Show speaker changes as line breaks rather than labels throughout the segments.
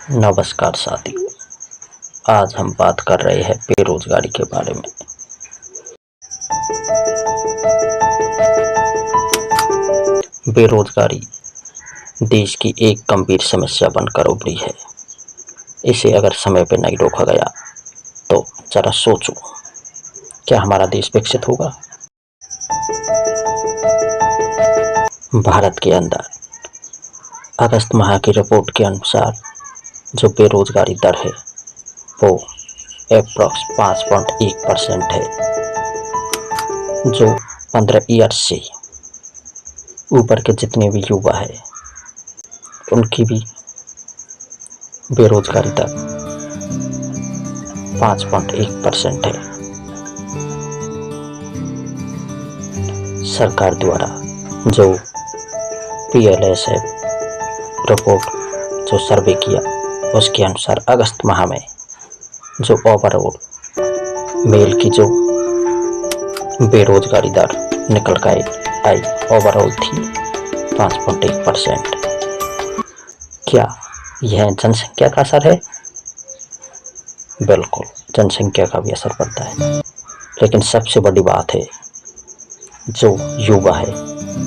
नमस्कार साथियों। आज हम बात कर रहे हैं बेरोजगारी के बारे में। बेरोजगारी देश की एक गंभीर समस्या बनकर उभरी है। इसे अगर समय पर नहीं रोका गया तो जरा सोचो, क्या हमारा देश विकसित होगा? भारत के अंदर अगस्त माह की रिपोर्ट के अनुसार जो बेरोजगारी दर है वो अप्रॉक्स 5.1% है, जो 15 ईयर से ऊपर के जितने भी युवा है उनकी भी बेरोजगारी दर 5.1% है। सरकार द्वारा जो PLSF रिपोर्ट जो सर्वे किया उसके अनुसार अगस्त माह में जो ओवरऑल मेल की जो बेरोजगारी दर निकल कर आई ओवरऑल थी 5.1%। क्या यह जनसंख्या का असर है? बिल्कुल, जनसंख्या का भी असर पड़ता है, लेकिन सबसे बड़ी बात है जो युवा है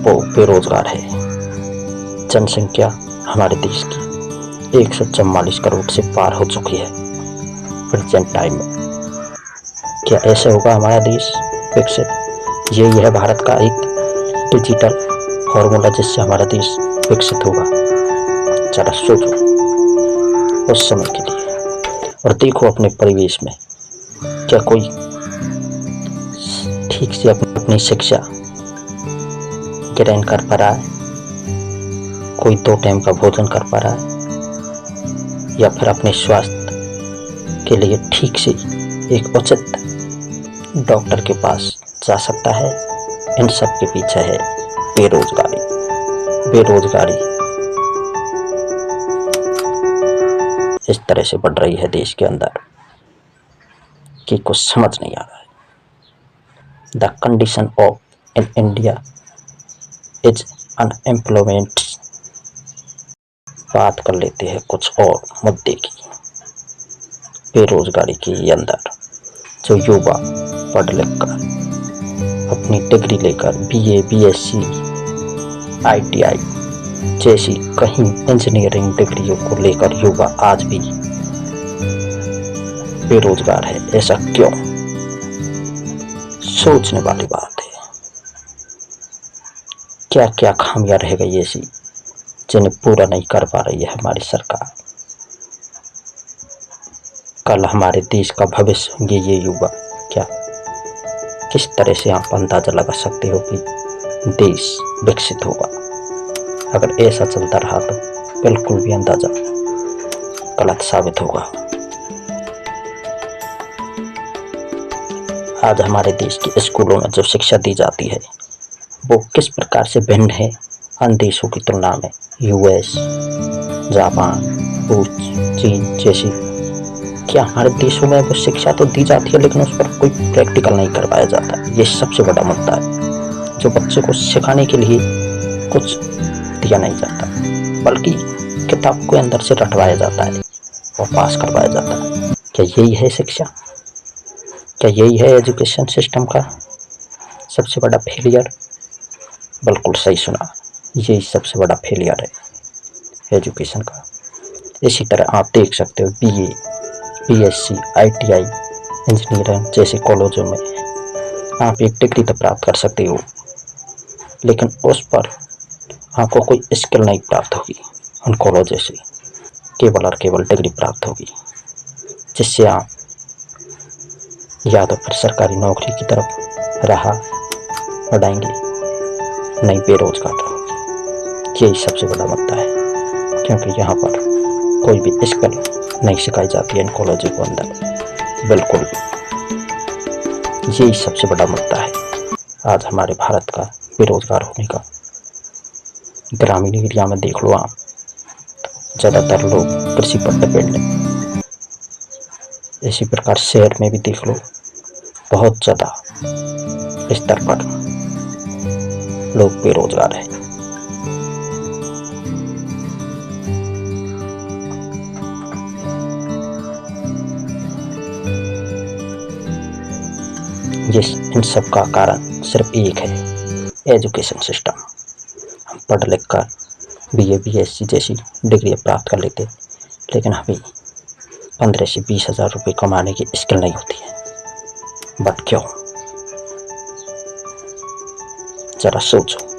वो बेरोजगार है। जनसंख्या हमारे देश की 144 करोड़ से पार हो चुकी है प्रेजेंट टाइम में। क्या ऐसे होगा हमारा देश विकसित? यही है भारत का एक डिजिटल फॉर्मूला जिससे हमारा देश विकसित होगा। जरा सोचो उस समय के लिए और देखो अपने परिवेश में, क्या कोई ठीक से अपनी शिक्षा ग्रहण कर पा रहा है? कोई 2 टाइम का भोजन कर पा रहा है? या फिर अपने स्वास्थ्य के लिए ठीक से एक उचित डॉक्टर के पास जा सकता है? इन सब के पीछे है बेरोजगारी। बेरोजगारी इस तरह से बढ़ रही है देश के अंदर कि कुछ समझ नहीं आ रहा है। The condition of in India is unemployment. बात कर लेते हैं कुछ और मुद्दे की। बेरोजगारी के अंदर जो युवा पढ़ लिख कर अपनी डिग्री लेकर BA, BSc, ITI जैसी कहीं इंजीनियरिंग डिग्रियों को लेकर युवा आज भी बेरोजगार है, ऐसा क्यों? सोचने वाली बात है। क्या क्या खामियां रह गई ऐसी जिन्हें पूरा नहीं कर पा रही है हमारी सरकार? कल हमारे देश का भविष्य होंगे ये युवा। क्या किस तरह से आप अंदाजा लगा सकते हो कि देश विकसित होगा? अगर ऐसा चलता रहा तो बिल्कुल भी अंदाजा गलत साबित होगा। आज हमारे देश के स्कूलों में जो शिक्षा दी जाती है वो किस प्रकार से भिन्न है अन्य देशों की तुलना में? US, जापान, रूस, चीन जैसी। क्या हमारे देशों में वो शिक्षा तो दी जाती है लेकिन उस पर कोई प्रैक्टिकल नहीं करवाया जाता? ये सबसे बड़ा मुद्दा है। जो बच्चे को सिखाने के लिए कुछ दिया नहीं जाता बल्कि किताब को अंदर से रटवाया जाता है और पास करवाया जाता है। क्या यही है शिक्षा? क्या यही है एजुकेशन सिस्टम का सबसे बड़ा फेलियर? बिल्कुल सही सुना, यही सबसे बड़ा फेलियर है एजुकेशन का। इसी तरह आप देख सकते हो BA, BSc, ITI इंजीनियरिंग जैसे कॉलेजों में आप एक डिग्री तो प्राप्त कर सकते हो, लेकिन उस पर आपको कोई स्किल नहीं प्राप्त होगी। उन कॉलेजों से केवल और केवल डिग्री प्राप्त होगी, जिससे आप या तो फिर सरकारी नौकरी की तरफ राह बढ़ाएंगे, नहीं बेरोजगार रहोगे। यही सबसे बड़ा मुद्दा है, क्योंकि यहाँ पर कोई भी स्किल नहीं सिखाई जाती है इन कॉलेजों के अंदर, बिल्कुल भी। यही सबसे बड़ा मुद्दा है आज हमारे भारत का बेरोजगार होने का। ग्रामीण एरिया में देख लो आप, ज़्यादातर लोग कृषि पर डिपेंड हैं। इसी प्रकार शहर में भी देख लो, बहुत ज़्यादा स्तर पर लोग बेरोजगार हैं। ये इन सब का कारण सिर्फ एक है, एजुकेशन सिस्टम। हम पढ़ लिख कर BA BSc जैसी डिग्री प्राप्त कर लेते, लेकिन हमें 15 से 20 हज़ार रुपये कमाने की स्किल नहीं होती है। बट क्यों? जरा सोचो।